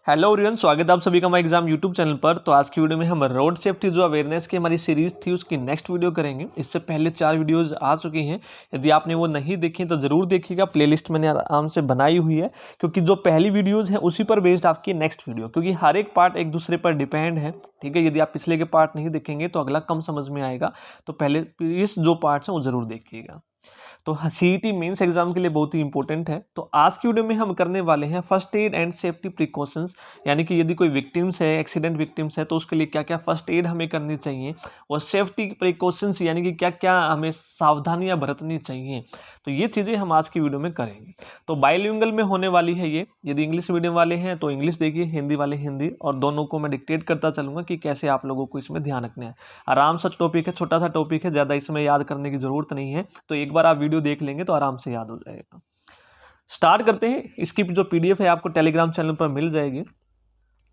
Hello everyone, स्वागत है आप सभी का हमारे एग्जाम यूट्यूब चैनल पर। तो आज की वीडियो में हम रोड सेफ्टी जो अवेयरनेस की हमारी सीरीज थी उसकी नेक्स्ट वीडियो करेंगे। इससे पहले 4 वीडियोस आ चुकी हैं, यदि आपने वो नहीं देखी तो ज़रूर देखिएगा। प्लेलिस्ट मैंने आराम से बनाई हुई है, क्योंकि जो पहली वीडियोज़ हैं उसी पर बेस्ड आपकी नेक्स्ट वीडियो, क्योंकि हर एक पार्ट एक दूसरे पर डिपेंड है। ठीक है, यदि आप पिछले के पार्ट नहीं देखेंगे तो अगला कम समझ में आएगा। तो पहले इस जो पार्ट्स हैं वो ज़रूर देखिएगा। तो सीईटी मेंस एग्जाम के लिए बहुत ही इंपॉर्टेंट है। तो आज की वीडियो में हम करने वाले हैं first aid and safety precautions, यानी कि यदि कोई विक्टिम्स है, एक्सीडेंट विक्टिम्स है, तो उसके लिए क्या क्या फर्स्ट एड हमें करनी चाहिए, और सेफ्टी प्रिकॉशंस यानी कि क्या क्या हमें सावधानियां बरतनी चाहिए। तो ये चीज़ें हम आज की वीडियो में करेंगे। तो बाइलिंगुअल में होने वाली है ये। यदि इंग्लिश मीडियम वाले हैं तो इंग्लिश देखिए, हिंदी वाले हिंदी, और दोनों को मैं डिक्टेट करता चलूँगा कि कैसे आप लोगों को इसमें ध्यान रखना है। आराम सा टॉपिक है, छोटा सा टॉपिक है, ज़्यादा इसमें याद करने की ज़रूरत नहीं है। तो एक बार आप वीडियो देख लेंगे तो आराम से याद हो जाएगा। स्टार्ट करते हैं। इसकी जो पीडीएफ है आपको टेलीग्राम चैनल पर मिल जाएगी।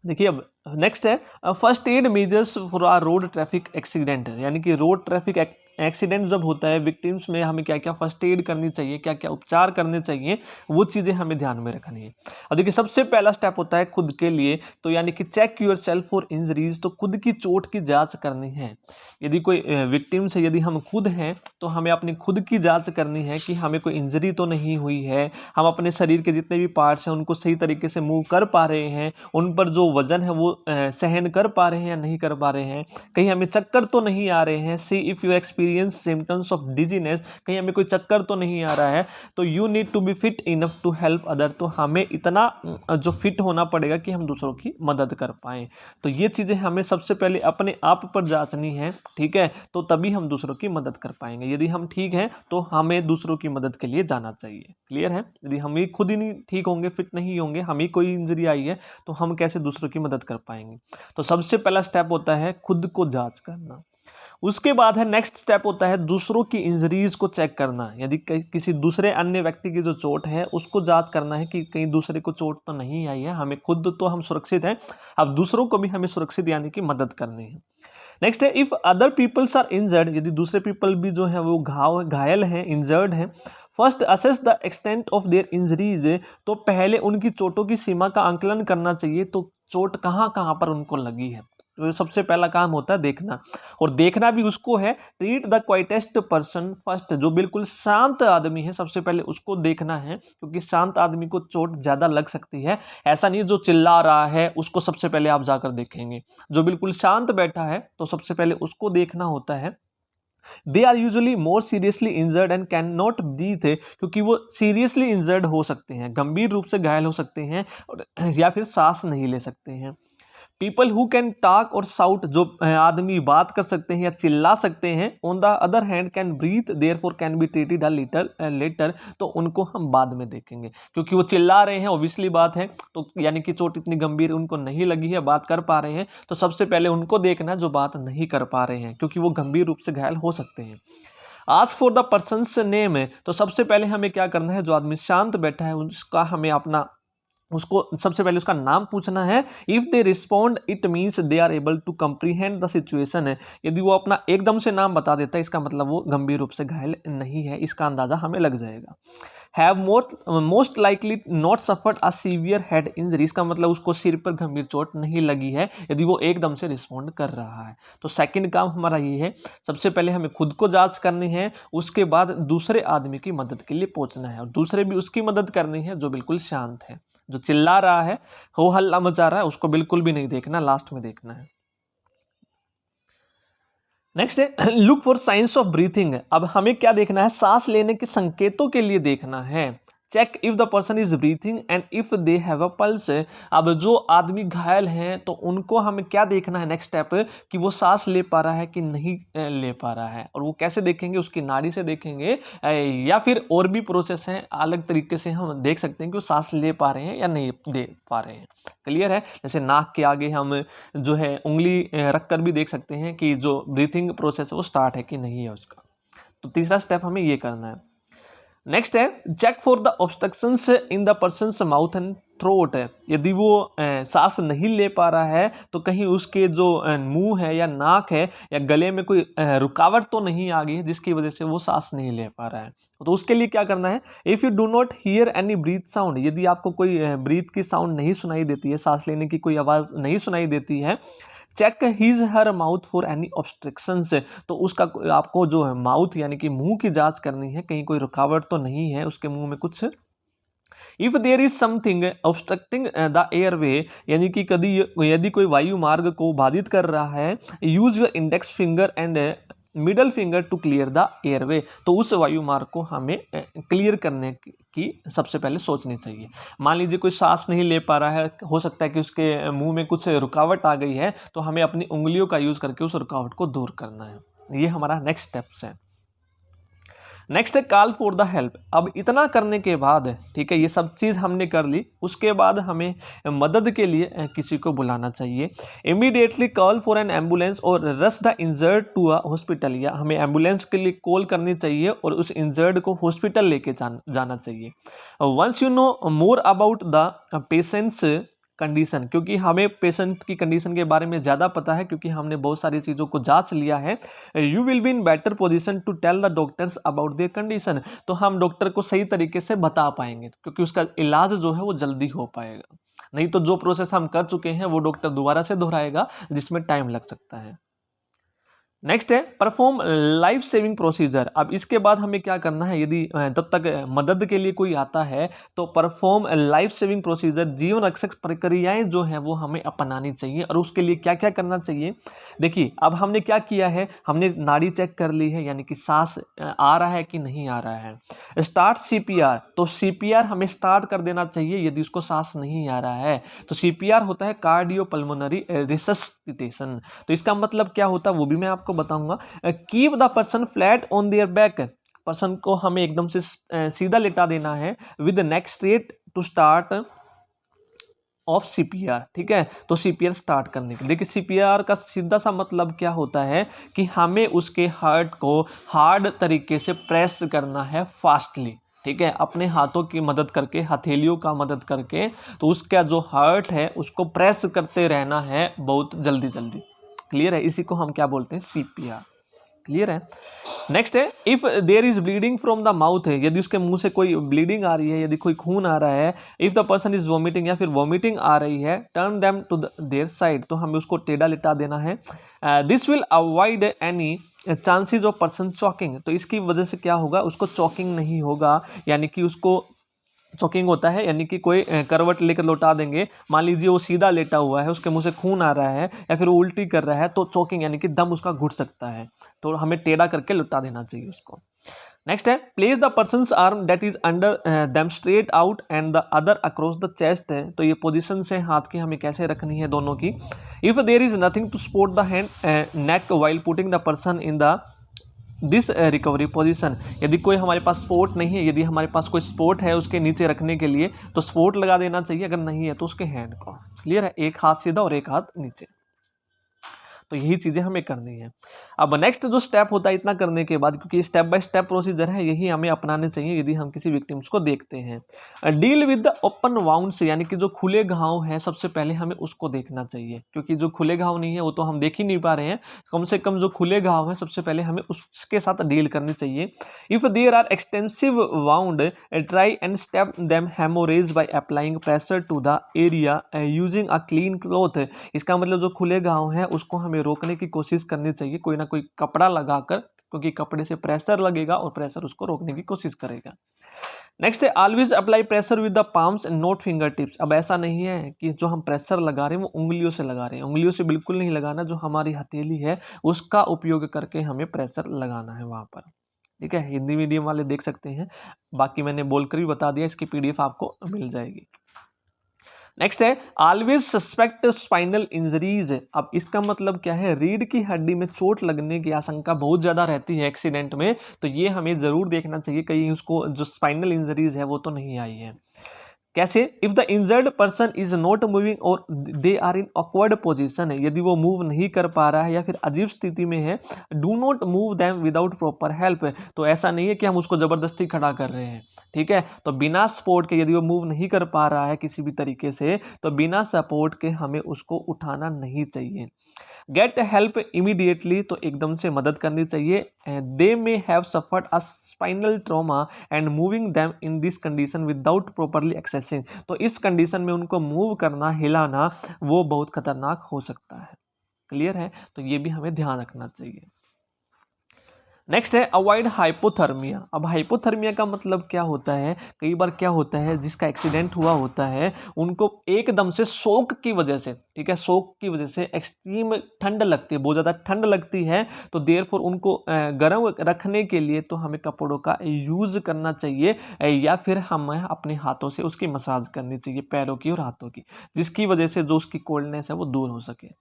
देखिए, अब नेक्स्ट है first aid measures for our road traffic accident, यानी कि रोड ट्रैफिक एक्सीडेंट जब होता है विक्टिम्स में, हमें क्या क्या फर्स्ट एड करनी चाहिए, क्या क्या उपचार करने चाहिए, वो चीज़ें हमें ध्यान में रखनी है। और देखिए, सबसे पहला स्टेप होता है खुद के लिए, तो यानी कि check yourself for injuries, तो खुद की चोट की जांच करनी है। यदि कोई विक्टिम्स है, यदि हम खुद हैं, तो हमें अपनी खुद की जांच करनी है कि हमें कोई इंजरी तो नहीं हुई है, हम अपने शरीर के जितने भी पार्ट्स हैं उनको सही तरीके से मूव कर पा रहे हैं, उन पर जो वजन है वो सहन कर पा रहे हैं या नहीं कर पा रहे हैं, कहीं हमें चक्कर तो नहीं आ रहे हैं। सी if you experience symptoms of dizziness, कहीं हमें कोई चक्कर तो नहीं आ रहा है, तो you need to be fit enough to help other, तो हमें इतना जो फिट होना पड़ेगा कि हम दूसरों की मदद कर पाएँ। तो ये चीज़ें हमें सबसे पहले अपने आप पर जांचनी है। ठीक है, तो तभी हम दूसरों की मदद कर पाएंगे। यदि हम ठीक हैं तो हमें दूसरों की मदद के लिए जाना चाहिए। क्लियर है? यदि हम ही खुद ही नहीं ठीक होंगे, फिट नहीं होंगे, हमें कोई इंजरी आई है, तो हम कैसे दूसरों की मदद कर पाएंगे। तो सबसे पहला स्टेप होता है खुद को जांच करना। उसके बाद है नेक्स्ट स्टेप होता है दूसरों की इंजरीज को चेक करना। यदि किसी दूसरे अन्य व्यक्ति की जो चोट है उसको जांच करना है कि कहीं दूसरे को चोट तो नहीं आई है, हमें खुद तो हम सुरक्षित हैं, अब दूसरों को भी हमें सुरक्षित यानी कि मदद करनी है। नेक्स्ट है if other peoples are injured, यदि दूसरे पीपल भी जो है वो घायल हैं, इंजर्ड हैं, first assess the extent of their injuries, तो पहले उनकी चोटों की सीमा का आंकलन करना चाहिए। तो चोट कहाँ कहाँ पर उनको लगी है, तो सबसे पहला काम होता है देखना, और देखना भी उसको है। Treat the quietest person first, जो बिल्कुल शांत आदमी है सबसे पहले उसको देखना है, क्योंकि शांत आदमी को चोट ज़्यादा लग सकती है। ऐसा नहीं जो चिल्ला रहा है उसको सबसे पहले आप जाकर देखेंगे, जो बिल्कुल शांत बैठा है तो सबसे पहले उसको देखना होता है। They are usually more seriously injured and can not breathe, क्योंकि वो सीरियसली इंजर्ड हो सकते हैं, गंभीर रूप से घायल हो सकते हैं, या फिर सांस नहीं ले सकते हैं। पीपल हु कैन टॉक और साउट, जो आदमी बात कर सकते हैं या चिल्ला सकते हैं, on the other hand can breathe therefore can be treated a little later, तो उनको हम बाद में देखेंगे, क्योंकि वो चिल्ला रहे हैं, ऑब्वियसली बात है, तो यानी कि चोट इतनी गंभीर उनको नहीं लगी है, बात कर पा रहे हैं, तो सबसे पहले उनको देखना जो बात नहीं कर पा रहे हैं, क्योंकि वो गंभीर रूप से घायल हो सकते हैं। Ask for the persons name है, तो सबसे पहले हमें क्या करना है, जो आदमी शांत बैठा है उसका हमें अपना उसको सबसे पहले उसका नाम पूछना है। If they respond it means they are able to comprehend the situation है। यदि वो अपना एकदम से नाम बता देता है, इसका मतलब वो गंभीर रूप से घायल नहीं है, इसका अंदाजा हमें लग जाएगा। Have most likely not suffered a severe head injury, इसका मतलब उसको सिर पर गंभीर चोट नहीं लगी है यदि वो एकदम से रिस्पॉन्ड कर रहा है। तो सेकंड काम हमारा ये है, सबसे पहले हमें खुद को जांच करनी है, उसके बाद दूसरे आदमी की मदद के लिए पहुंचना है, और दूसरे भी उसकी मदद करनी है जो बिल्कुल शांत है। जो चिल्ला रहा है, हो हल्ला मचा रहा है, उसको बिल्कुल भी नहीं देखना, लास्ट में देखना है। नेक्स्ट है look for science of breathing. अब हमें क्या देखना है, सांस लेने के संकेतों के लिए देखना है। Check if the person is breathing and if they have a pulse. अब जो आदमी घायल हैं तो उनको हमें क्या देखना है, नेक्स्ट स्टेप, कि वो सांस ले पा रहा है कि नहीं ले पा रहा है, और वो कैसे देखेंगे, उसकी नाड़ी से देखेंगे, या फिर और भी प्रोसेस हैं, अलग तरीके से हम देख सकते हैं कि वो सांस ले पा रहे हैं या नहीं दे पा रहे हैं। क्लियर है? जैसे नाक के आगे हम जो है उंगली रख कर भी देख सकते हैं कि जो ब्रीथिंग प्रोसेस है वो स्टार्ट है कि नहीं है उसका। तो तीसरा स्टेप हमें ये करना है। नेक्स्ट है check for the obstructions in the person's mouth and throat है, यदि वो सांस नहीं ले पा रहा है तो कहीं उसके जो मुंह है या नाक है या गले में कोई रुकावट तो नहीं आ गई है जिसकी वजह से वो सांस नहीं ले पा रहा है। तो उसके लिए क्या करना है, if you do not here any breath sound, यदि आपको कोई ब्रीथ की साउंड नहीं सुनाई देती है, सांस लेने की कोई आवाज़ नहीं सुनाई देती है, check his her mouth for any obstructions, तो उसका आपको जो है माउथ यानी कि मुंह की जांच करनी है, कहीं कोई रुकावट तो नहीं है उसके मुंह में कुछ। If there is something obstructing the airway, यानी कि यदि कोई वायु मार्ग को बाधित कर रहा है, use your index finger and middle finger to clear the airway, तो उस वायु मार्ग को हमें क्लियर करने की सबसे पहले सोचनी चाहिए। मान लीजिए कोई सांस नहीं ले पा रहा है, हो सकता है कि उसके मुंह में कुछ रुकावट आ गई है, तो हमें अपनी उंगलियों का यूज करके उस रुकावट को दूर करना है। ये हमारा नेक्स्ट स्टेप्स है। नेक्स्ट है कॉल फॉर द हेल्प। अब इतना करने के बाद, ठीक है, ये सब चीज़ हमने कर ली, उसके बाद हमें मदद के लिए किसी को बुलाना चाहिए। Immediately call for an ambulance और rush the injured to a hospital, या हमें एम्बुलेंस के लिए कॉल करनी चाहिए और उस इंजर्ड को हॉस्पिटल लेके जाना चाहिए। Once you know more about the patient's condition, क्योंकि हमें पेशेंट की कंडीशन के बारे में ज़्यादा पता है, क्योंकि हमने बहुत सारी चीज़ों को जांच लिया है, you will be in better position to tell the doctors about their condition, तो हम डॉक्टर को सही तरीके से बता पाएंगे, क्योंकि उसका इलाज जो है वो जल्दी हो पाएगा। नहीं तो जो प्रोसेस हम कर चुके हैं वो डॉक्टर दोबारा से दोहराएगा, जिसमें टाइम लग सकता है। नेक्स्ट है परफॉर्म लाइफ सेविंग प्रोसीजर। अब इसके बाद हमें क्या करना है, यदि तब तक मदद के लिए कोई आता है तो परफॉर्म लाइफ सेविंग प्रोसीजर, जीवन रक्षक प्रक्रियाएं जो हैं वो हमें अपनानी चाहिए। और उसके लिए क्या क्या करना चाहिए, देखिए अब हमने क्या किया है, हमने नाड़ी चेक कर ली है, यानी कि सांस आ रहा है कि नहीं आ रहा है। स्टार्ट सीपीआर, तो सीपीआर हमें स्टार्ट कर देना चाहिए यदि उसको सांस नहीं आ रहा है। तो सीपीआर होता है कार्डियोपल्मोनरी रिसससिटेशन। तो इसका मतलब क्या होता है वो भी मैं आपको बताऊंगा। Keep the person flat on their back, person को हमें एकदम से सीधा लेटा देना है, with neck straight to start of CPR. ठीक है, तो सीपीआर स्टार्ट करने के, देखिए सीपीआर का सीधा सा मतलब क्या होता है कि हमें उसके हार्ट को हार्ड तरीके से प्रेस करना है फास्टली। ठीक है, अपने हाथों की मदद करके, हथेलियों का मदद करके, तो उसका जो हार्ट है उसको प्रेस करते रहना है बहुत जल्दी जल्दी। क्लियर है, इसी को हम क्या बोलते हैं, सीपीआर। क्लियर है। नेक्स्ट है if there is bleeding from the mouth, है यदि उसके मुंह से कोई ब्लीडिंग आ रही है, यदि कोई खून आ रहा है, if the person is vomiting या फिर वॉमिटिंग आ रही है, turn them to their side, तो हमें उसको टेढ़ा लिटा देना है। This will avoid any chances of person choking, तो इसकी वजह से क्या होगा, उसको चॉकिंग नहीं होगा, यानी कि उसको चॉकिंग होता है यानी कि कोई करवट लेकर लौटा देंगे, मान लीजिए वो सीधा लेटा हुआ है, उसके मुंह से खून आ रहा है या फिर वो उल्टी कर रहा है, तो चॉकिंग यानी कि दम उसका घुट सकता है, तो हमें टेढ़ा करके लौटा देना चाहिए उसको। नेक्स्ट है place the persons arm that is under them straight out and the other across the chest, है तो ये पोजीशन से हाथ की हमें कैसे रखनी है दोनों की। If there is nothing to support the hand neck while putting the person in the this recovery position, यदि कोई हमारे पास सपोर्ट नहीं है, यदि हमारे पास कोई सपोर्ट है उसके नीचे रखने के लिए, तो सपोर्ट लगा देना चाहिए, अगर नहीं है तो उसके हैंड को। क्लियर है, एक हाथ सीधा और एक हाथ नीचे, तो यही चीज़ें हमें करनी है। अब नेक्स्ट जो स्टेप होता है इतना करने के बाद, क्योंकि स्टेप बाय स्टेप प्रोसीजर है, यही हमें अपनाने चाहिए यदि हम किसी विक्टिम्स को देखते हैं। Deal with the open wounds, यानी कि जो खुले घाव हैं सबसे पहले हमें उसको देखना चाहिए, क्योंकि जो खुले घाव नहीं है वो तो हम देख ही नहीं पा रहे हैं, कम से कम जो खुले घाव हैं सबसे पहले हमें उसके साथ डील करनी चाहिए। If there are extensive wound, try and step them haemorrhage by applying pressure to the area using a clean cloth, इसका मतलब जो खुले घाव हैं उसको हमें रोकने की कोशिश करनी चाहिए, कोई ना कोई कपड़ा लगाकर, क्योंकि कपड़े से प्रेशर लगेगा और प्रेशर उसको रोकने की कोशिश करेगा। नेक्स्ट है always apply pressure with the palms and not finger tips. अब ऐसा नहीं है कि जो हम प्रेशर लगा रहे हैं वो उंगलियों से लगा रहे हैं, उंगलियों से बिल्कुल नहीं लगाना, जो हमारी हथेली है उसका उपयोग करके हमें प्रेशर लगाना है वहाँ पर। ठीक है, हिंदी मीडियम वाले देख सकते हैं, बाकी मैंने बोलकर भी बता दिया, इसकी PDF आपको मिल जाएगी। नेक्स्ट है ऑलवेज सस्पेक्ट स्पाइनल इंजरीज। अब इसका मतलब क्या है, रीढ़ की हड्डी में चोट लगने की आशंका बहुत ज़्यादा रहती है एक्सीडेंट में, तो ये हमें ज़रूर देखना चाहिए कहीं उसको जो स्पाइनल इंजरीज है वो तो नहीं आई है। कैसे? If the injured person is not moving और they are in awkward position है, यदि वो मूव नहीं कर पा रहा है या फिर अजीब स्थिति में है, do not move them without proper help. तो ऐसा नहीं है कि हम उसको जबरदस्ती खड़ा कर रहे हैं, ठीक है। तो बिना सपोर्ट के, यदि वो मूव नहीं कर पा रहा है किसी भी तरीके से, तो बिना सपोर्ट के हमें उसको उठाना नहीं चाहिए। गेट हेल्प इमीडिएटली, तो एकदम से मदद करनी चाहिए। They may have suffered a spinal trauma and moving them in this condition without properly accessing, तो इस कंडीशन में उनको मूव करना, हिलाना, वो बहुत खतरनाक हो सकता है। क्लियर है? तो ये भी हमें ध्यान रखना चाहिए। नेक्स्ट है अवॉइड हाइपोथर्मिया। अब हाइपोथर्मिया का मतलब क्या होता है? कई बार क्या होता है, जिसका एक्सीडेंट हुआ होता है उनको एकदम से शॉक की वजह से, ठीक है, शॉक की वजह से एक्सट्रीम ठंड लगती है, बहुत ज़्यादा ठंड लगती है, तो देयरफॉर उनको गर्म रखने के लिए तो हमें कपड़ों का यूज़ करना चाहिए, या फिर हमें अपने हाथों से उसकी मसाज करनी चाहिए, पैरों की और हाथों की, जिसकी वजह से जो उसकी कोल्डनेस है वो दूर हो सके।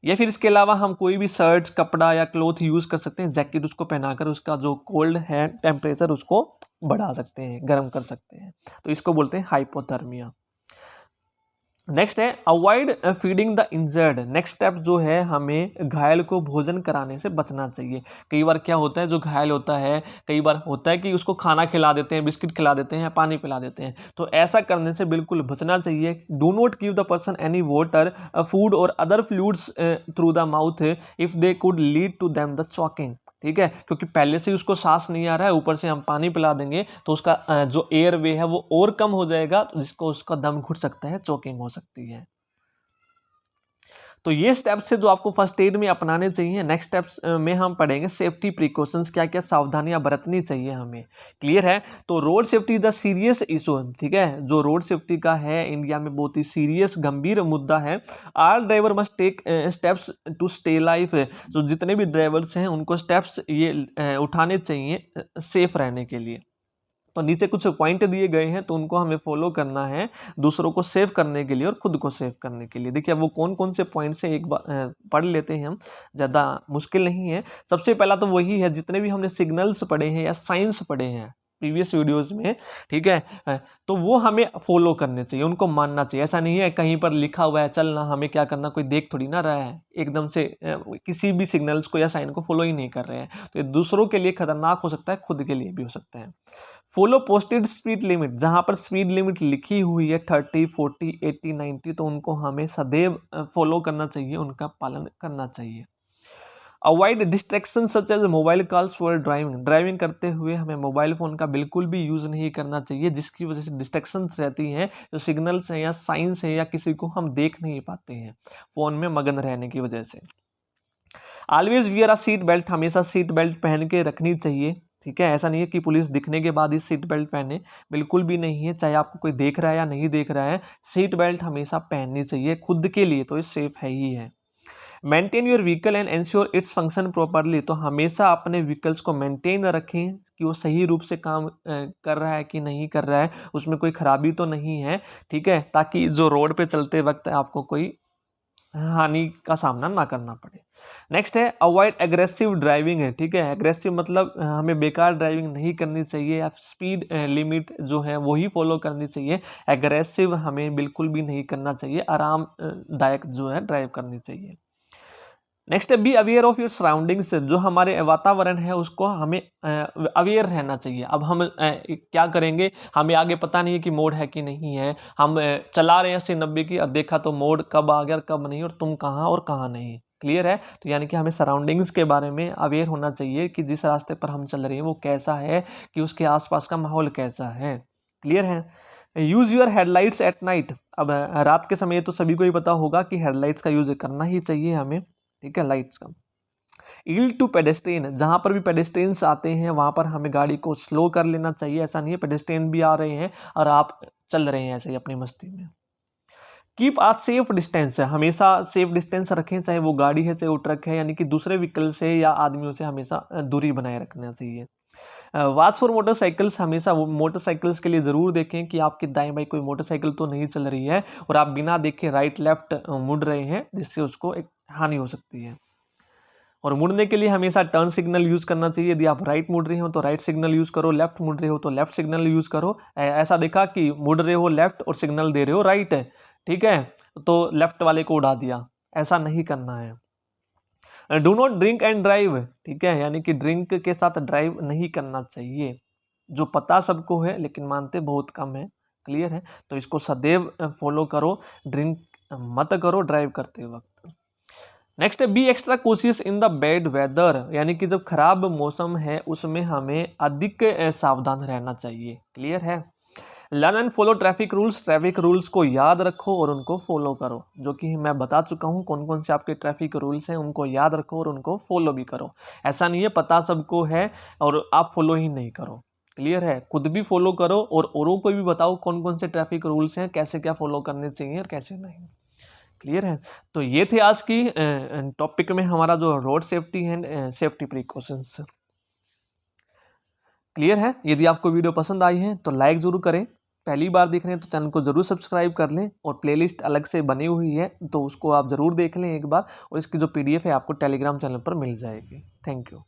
या फिर इसके अलावा हम कोई भी शर्ट, कपड़ा या क्लोथ यूज़ कर सकते हैं, जैकेट उसको पहनाकर उसका जो कोल्ड है टेम्परेचर उसको बढ़ा सकते हैं, गर्म कर सकते हैं, तो इसको बोलते हैं हाइपोथर्मिया। नेक्स्ट है avoid feeding the injured. Next step जो है, हमें घायल को भोजन कराने से बचना चाहिए। कई बार क्या होता है, जो घायल होता है, कई बार होता है कि उसको खाना खिला देते हैं, बिस्किट खिला देते हैं, पानी पिला देते हैं, तो ऐसा करने से बिल्कुल बचना चाहिए। Do not give the person any water, food और other fluids through the mouth if they could lead to them the choking, ठीक है, क्योंकि पहले से ही उसको सांस नहीं आ रहा है, ऊपर से हम पानी पिला देंगे तो उसका जो एयर वे है वो और कम हो जाएगा, जिसको उसका दम घुट सकता है, चोकिंग हो सकती है। तो ये स्टेप्स है जो आपको फर्स्ट एड में अपनाने चाहिए। नेक्स्ट स्टेप्स में हम पढ़ेंगे सेफ्टी प्रिकॉशंस, क्या क्या सावधानियां बरतनी चाहिए हमें। क्लियर है? तो road safety is the serious issue, ठीक है, जो रोड सेफ्टी का है इंडिया में बहुत ही सीरियस गंभीर मुद्दा है। All driver must take steps to stay life, जो जितने भी ड्राइवर्स हैं उनको स्टेप्स ये उठाने चाहिए सेफ रहने के लिए। तो नीचे कुछ पॉइंट दिए गए हैं, तो उनको हमें फॉलो करना है दूसरों को सेव करने के लिए और खुद को सेव करने के लिए। देखिए अब वो कौन कौन से पॉइंट्स हैं, एक बार पढ़ लेते हैं हम, ज़्यादा मुश्किल नहीं है। सबसे पहला तो वही है, जितने भी हमने सिग्नल्स पढ़े हैं या साइंस पढ़े हैं प्रीवियस वीडियोस में, ठीक है, तो वो हमें फॉलो करने चाहिए, उनको मानना चाहिए। ऐसा नहीं है कहीं पर लिखा हुआ है चलना, हमें क्या करना, कोई देख थोड़ी ना रहा है, एकदम से किसी भी सिग्नल्स को या साइन को फॉलो ही नहीं कर रहे हैं, तो ये दूसरों के लिए खतरनाक हो सकता है, खुद के लिए भी हो सकता है। फॉलो पोस्टेड स्पीड लिमिट, जहां पर स्पीड लिमिट लिखी हुई है 30, 40, 80, 90, तो उनको हमें सदैव फॉलो करना चाहिए, उनका पालन करना चाहिए। Avoid distraction such as mobile calls for driving, driving करते हुए हमें मोबाइल फ़ोन का बिल्कुल भी यूज़ नहीं करना चाहिए, जिसकी वजह से डिस्ट्रैक्शंस रहती हैं, जो सिग्नल्स हैं या साइंस है या किसी को हम देख नहीं पाते हैं फ़ोन में मगन रहने की वजह से। ऑलवेज वियर अ सीट बेल्ट, हमेशा सीट बेल्ट पहन के रखनी चाहिए, ठीक है। ऐसा नहीं है कि पुलिस दिखने के बाद ही सीट बेल्ट पहने, बिल्कुल भी नहीं है, चाहे आपको कोई देख रहा है या नहीं देख रहा है, सीट बेल्ट हमेशा पहननी चाहिए, खुद के लिए तो ये सेफ है ही है। Maintain your vehicle and ensure its function properly, तो हमेशा अपने व्हीकल्स को मेंटेन रखें कि वो सही रूप से काम कर रहा है कि नहीं कर रहा है, उसमें कोई खराबी तो नहीं है, ठीक है, ताकि जो रोड पे चलते वक्त आपको कोई हानि का सामना ना करना पड़े। नेक्स्ट है अवॉइड एग्रेसिव ड्राइविंग है, ठीक है, एग्रेसिव मतलब हमें बेकार ड्राइविंग नहीं करनी चाहिए, या स्पीड लिमिट जो है वही फॉलो करनी चाहिए, एग्रेसिव हमें बिल्कुल भी नहीं करना चाहिए, आरामदायक जो है ड्राइव करनी चाहिए। नेक्स्ट है be aware of your surroundings, जो हमारे वातावरण है उसको हमें अवेयर रहना चाहिए। अब हम क्या करेंगे, हमें आगे पता नहीं है कि मोड़ है कि नहीं है, हम चला रहे हैं 80-90 की, और देखा तो मोड़ कब आ गया और कब नहीं, और तुम कहाँ और कहाँ नहीं। क्लियर है? तो यानी कि हमें सराउंडिंग्स के बारे में अवेयर होना चाहिए कि जिस रास्ते पर हम चल रहे हैं वो कैसा है, कि उसके आसपास का माहौल कैसा है। क्लियर है? Use your headlights at night, अब रात के समय तो सभी को ही पता होगा कि हेडलाइट्स का यूज़ करना ही चाहिए हमें, ठीक है, लाइट्स का। ईल्ड टू पेडेस्ट्रियन, जहाँ पर भी पेडेस्ट्रियंस आते हैं वहाँ पर हमें गाड़ी को स्लो कर लेना चाहिए, ऐसा नहीं है पेडेस्ट्रियन भी आ रहे हैं और आप चल रहे हैं ऐसे ही अपनी मस्ती में। कीप आ सेफ डिस्टेंस, हमेशा सेफ डिस्टेंस रखें, चाहे वो गाड़ी है चाहे वो ट्रक है, यानी कि दूसरे व्हीकल से या आदमियों से हमेशा दूरी बनाए रखना चाहिए। वाच फॉर मोटरसाइकिल्स, हमेशा वो मोटरसाइकिल्स के लिए ज़रूर देखें कि आपके दाएं बाएं कोई मोटरसाइकिल तो नहीं चल रही है और आप बिना देखे राइट लेफ्ट मुड़ रहे हैं, जिससे उसको एक हानि हो सकती है। और मुड़ने के लिए हमेशा टर्न सिग्नल यूज़ करना चाहिए। यदि आप राइट मुड़ रहे हो तो राइट सिग्नल यूज़ करो, लेफ्ट मुड़ रहे हो तो लेफ्ट सिग्नल यूज़ करो। ऐसा देखा कि मुड़ रहे हो लेफ्ट और सिग्नल दे रहे हो राइट है, ठीक है, तो लेफ्ट वाले को उड़ा दिया, ऐसा नहीं करना है। Do not drink and drive, ठीक है, यानी कि ड्रिंक के साथ ड्राइव नहीं करना चाहिए, जो पता सबको है लेकिन मानते बहुत कम है। क्लियर है, तो इसको सदैव फॉलो करो, ड्रिंक मत करो ड्राइव करते वक्त। नेक्स्ट है be extra cautious in the bad weather, यानी कि जब खराब मौसम है उसमें हमें अधिक सावधान रहना चाहिए। क्लियर है। Learn and follow traffic rules, traffic rules को याद रखो और उनको फॉलो करो, जो कि मैं बता चुका हूँ कौन कौन से आपके ट्रैफिक रूल्स हैं, उनको याद रखो और उनको फॉलो भी करो। ऐसा नहीं है पता सबको है और आप फॉलो ही नहीं करो। क्लियर है, खुद भी फॉलो करो और औरों को भी बताओ कौन कौन से ट्रैफिक रूल्स हैं, कैसे क्या फॉलो करने चाहिए और कैसे नहीं। क्लियर है, तो ये थे आज की टॉपिक में हमारा जो road safety and safety precautions. Clear है, यदि आपको वीडियो पसंद आई है तो लाइक ज़रूर करें, पहली बार देख रहे हैं तो चैनल को ज़रूर सब्सक्राइब कर लें, और प्लेलिस्ट अलग से बनी हुई है तो उसको आप ज़रूर देख लें एक बार, और इसकी जो PDF है आपको टेलीग्राम चैनल पर मिल जाएगी। Thank you.